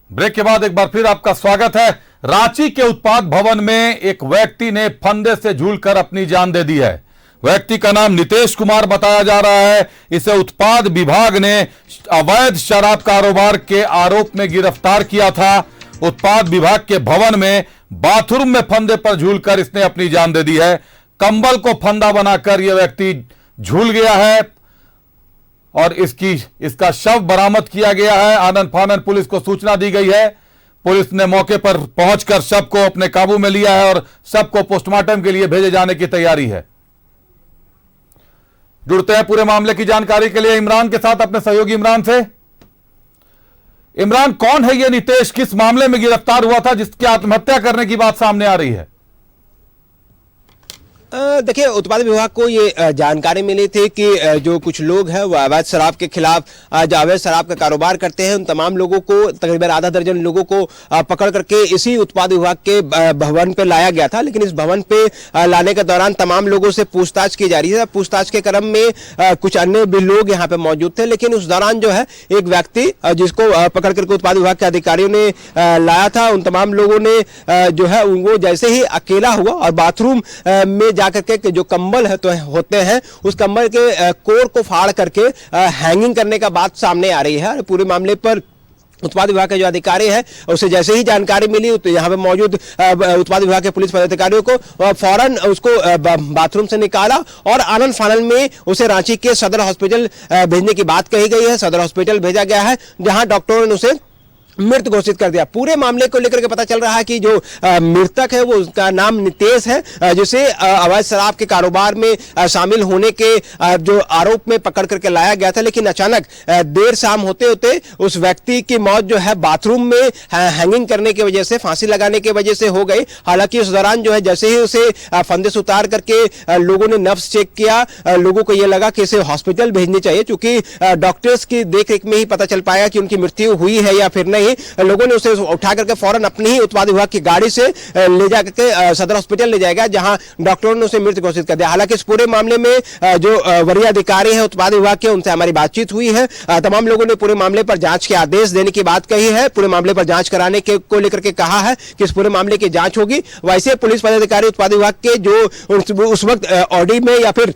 Break के बाद एक बार फिर आपका स्वागत है। रांची के उत्पाद भवन में एक व्यक्ति ने फंदे से झूलकर अपनी जान दे दी है। व्यक्ति का नाम नितेश कुमार बताया जा रहा है। इसे उत्पाद विभाग ने अवैध शराब कारोबार के आरोप में गिरफ्तार किया था। उत्पाद विभाग के भवन में बाथरूम में फंदे पर झूलकर इसने अपनी जान दे दी है। कंबल को फंदा बनाकर यह व्यक्ति झूल गया है और इसका शव बरामद किया गया है। आनन फानन पुलिस को सूचना दी गई है। पुलिस ने मौके पर पहुंचकर शव को अपने काबू में लिया है और शव को पोस्टमार्टम के लिए भेजे जाने की तैयारी है। जुड़ते हैं पूरे मामले की जानकारी के लिए इमरान के साथ, अपने सहयोगी इमरान से। इमरान, कौन है यह नितेश? किस मामले में गिरफ्तार हुआ था जिसकी आत्महत्या करने की बात सामने आ रही है? देखिए, उत्पाद विभाग को ये जानकारी मिली थी कि जो कुछ लोग हैं वो अवैध शराब के खिलाफ, जो अवैध शराब का कारोबार करते हैं, उन तमाम लोगों को, तकरीबन आधा दर्जन लोगों को पकड़ करके इसी उत्पाद विभाग के भवन पे लाया गया था। लेकिन इस भवन पे लाने के दौरान तमाम लोगों से पूछताछ की जा रही है। पूछताछ के क्रम में कुछ अन्य भी लोग यहाँ पे मौजूद थे। लेकिन उस दौरान जो है एक व्यक्ति जिसको पकड़ करके उत्पाद विभाग के अधिकारियों ने लाया था, उन तमाम लोगों ने जो है वो जैसे ही अकेला हुआ और बाथरूम में जाकर के जो कंबल है तो होते हैं, उस कंबल के कोर को फाड़ करके हैंगिंग करने का बात सामने आ रही है। पूरे मामले पर उत्पाद विभाग के जो अधिकारी है उसे जैसे ही जानकारी मिली तो यहाँ पे मौजूद उत्पाद विभाग के पुलिस पदाधिकारियों को फौरन उसको बाथरूम से निकाला और आनन फानन में उसे रांची के सदर हॉस्पिटल भेजने की बात कही गई है। सदर हॉस्पिटल भेजा गया है, जहां डॉक्टरों ने उसे मृत घोषित कर दिया। पूरे मामले को लेकर के पता चल रहा है कि जो मृतक है वो उसका नाम नितेश है, जिसे अवैध शराब के कारोबार में शामिल होने के जो आरोप में पकड़ करके लाया गया था। लेकिन अचानक देर शाम होते होते उस व्यक्ति की मौत जो है बाथरूम में हैंगिंग करने की वजह से, फांसी लगाने की वजह से हो गई। हालांकि उस दौरान जो है जैसे ही उसे फंदे से उतार करके लोगों ने नब्ज चेक किया, लोगों को यह लगा कि इसे हॉस्पिटल भेजनी चाहिए, क्योंकि डॉक्टर्स की देखरेख में ही पता चल पाएगा कि उनकी मृत्यु हुई है या फिर नहीं। लोगों ने उसे उठा करके फौरन अपनी ही उत्पाद विभाग की गाड़ी से ले जाकर सदर हॉस्पिटल ले जाएगा, जहां डॉक्टरों ने उसे मृत घोषित कर दिया। हालांकि इस पूरे मामले में जो वरीय अधिकारी है उत्पाद विभाग के, उनसे हमारी बातचीत हुई है। तमाम लोगों ने पूरे मामले पर जांच के आदेश देने की बात कही है, पूरे मामले पर जांच कराने के को लेकर के कहा है कि इस पूरे मामले की जांच होगी। वैसे पुलिस पदाधिकारी उत्पाद विभाग के जो उस वक्त ऑडी में या फिर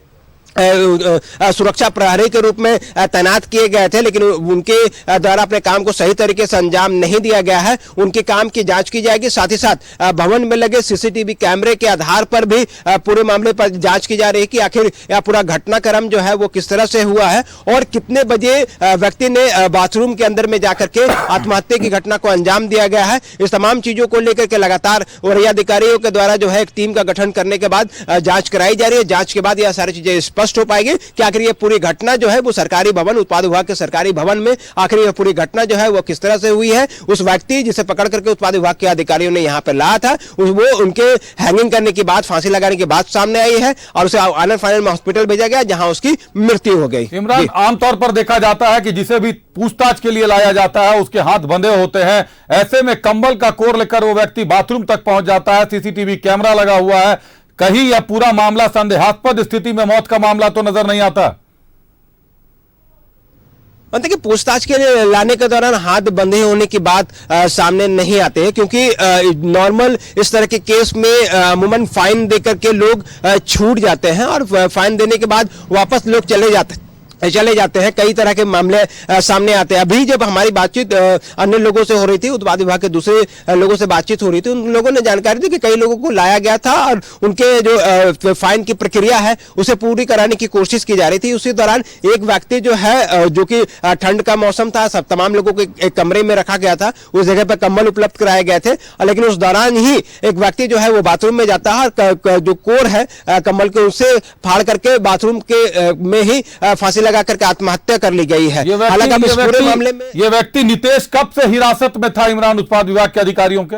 सुरक्षा प्रहरी के रूप में तैनात किए गए थे, लेकिन उनके द्वारा अपने काम को सही तरीके से अंजाम नहीं दिया गया है। उनके काम की जांच की जाएगी। साथ ही साथ भवन में लगे सीसीटीवी कैमरे के आधार पर भी पूरे मामले पर जांच की जा रही है कि आखिर यह पूरा घटनाक्रम जो है वो किस तरह से हुआ है और कितने बजे व्यक्ति ने बाथरूम के अंदर में जाकर के आत्महत्या की घटना को अंजाम दिया गया है। इस तमाम चीजों को लेकर के लगातार वरीय अधिकारियों के द्वारा जो है एक टीम का गठन करने के बाद जांच कराई जा रही है। जांच के बाद यह सारी चीजें स्पष्ट हो पाएगी कि आखिर ये पूरी घटना जो है वो सरकारी भवन, उत्पाद विभाग के सरकारी भवन में आखिर ये पूरी घटना जो है वो किस तरह से हुई है। उस व्यक्ति जिसे पकड़ करके उत्पाद विभाग के अधिकारियों ने यहाँ पे लाया था, वो उनके हैंगिंग करने की बात, फांसी लगाने की बात सामने आई है और उसे आनन फानन में हॉस्पिटल भेजा गया, जहां उसकी मृत्यु हो गई। इमरान, आमतौर पर देखा जाता है कि जिसे भी पूछताछ के लिए लाया जाता है उसके हाथ बंधे होते हैं। ऐसे में कंबल का कोर लेकर वो व्यक्ति बाथरूम तक पहुंच जाता है। सीसीटीवी कैमरा लगा हुआ है। कहीं यह पूरा मामला संदेहास्पद स्थिति में मौत का मामला तो नजर नहीं आता। देखिए, पूछताछ के लिए लाने के दौरान हाथ बंधे होने की बात सामने नहीं आते हैं, क्योंकि नॉर्मल इस तरह के केस में अमूमन फाइन देकर के लोग छूट जाते हैं और फाइन देने के बाद वापस लोग चले जाते हैं। कई तरह के मामले सामने आते हैं। अभी जब हमारी बातचीत अन्य लोगों से हो रही थी, उत्पाद विभाग के दूसरे लोगों से बातचीत हो रही थी, उन लोगों ने जानकारी दी कि कई लोगों को लाया गया था और उनके जो फाइन की प्रक्रिया है उसे पूरी कराने की कोशिश की जा रही थी। उसी दौरान एक व्यक्ति जो है, जो कि ठंड का मौसम था, सब तमाम लोगों को एक कमरे में रखा गया था, उस जगह पर कंबल उपलब्ध कराए गए थे, लेकिन उस दौरान ही एक व्यक्ति जो है वो बाथरूम में जाता है और जो कोर है कंबल के, उससे फाड़ करके बाथरूम के में ही फांसी लगा करके आत्महत्या कर ली गई है। हालांकि इस पूरे मामले में यह व्यक्ति नितेश कब से हिरासत में था इमरान उत्पाद विभाग के अधिकारियों के?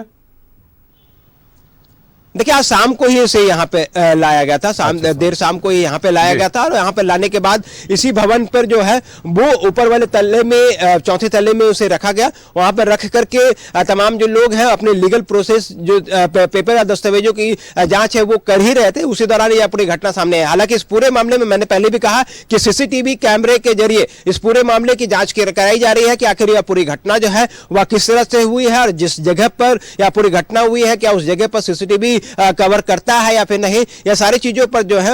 देखिए आज शाम को ही इसे यहाँ पे लाया गया था, देर शाम को ही यहाँ पे लाया गया था और यहाँ पे लाने के बाद इसी भवन पर जो है वो ऊपर वाले तल्ले में, चौथे तल्ले में उसे रखा गया। वहां पर रख करके तमाम जो लोग हैं अपने लीगल प्रोसेस, जो पेपर या दस्तावेजों की जांच है वो कर ही रहे थे। उसी दौरान यह पूरी घटना सामने आई। हालांकि इस पूरे मामले में मैंने पहले भी कहा कि सीसीटीवी कैमरे के जरिए इस पूरे मामले की जांच कराई जा रही है कि आखिर यह पूरी घटना जो है वह किस तरह से हुई है और जिस जगह पर यह पूरी घटना हुई है क्या उस जगह पर सीसीटीवी कवर करता है या फिर नहीं। यह सारी चीजों पर जो है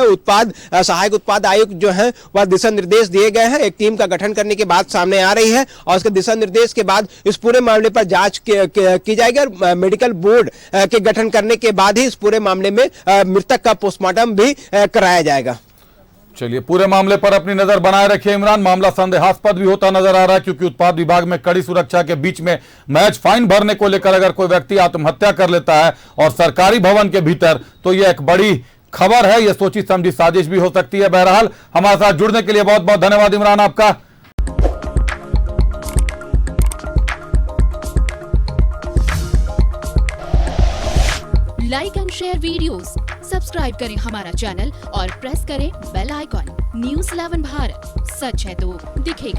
सहायक उत्पाद आयुक्त जो है वह दिशा निर्देश दिए गए हैं। एक टीम का गठन करने की बात सामने आ रही है और उसके दिशा निर्देश के बाद इस पूरे मामले पर जांच की जाएगी और मेडिकल बोर्ड के गठन करने के बाद ही इस पूरे मामले में मृतक का पोस्टमार्टम भी कराया जाएगा। चलिए, पूरे मामले पर अपनी नजर बनाए रखिए इमरान। मामला संदेहास्पद भी होता नजर आ रहा है क्योंकि उत्पाद विभाग में कड़ी सुरक्षा के बीच में महज फाइन भरने को लेकर अगर कोई व्यक्ति आत्महत्या कर लेता है और सरकारी भवन के भीतर, तो यह एक बड़ी खबर है। यह सोची समझी साजिश भी हो सकती है। बहरहाल हमारे साथ जुड़ने के लिए बहुत बहुत धन्यवाद इमरान आपका। Like and share videos, subscribe करें हमारा चैनल और प्रेस करें बेल आइकॉन। न्यूज़ 11 भारत, सच है तो दिखेगा।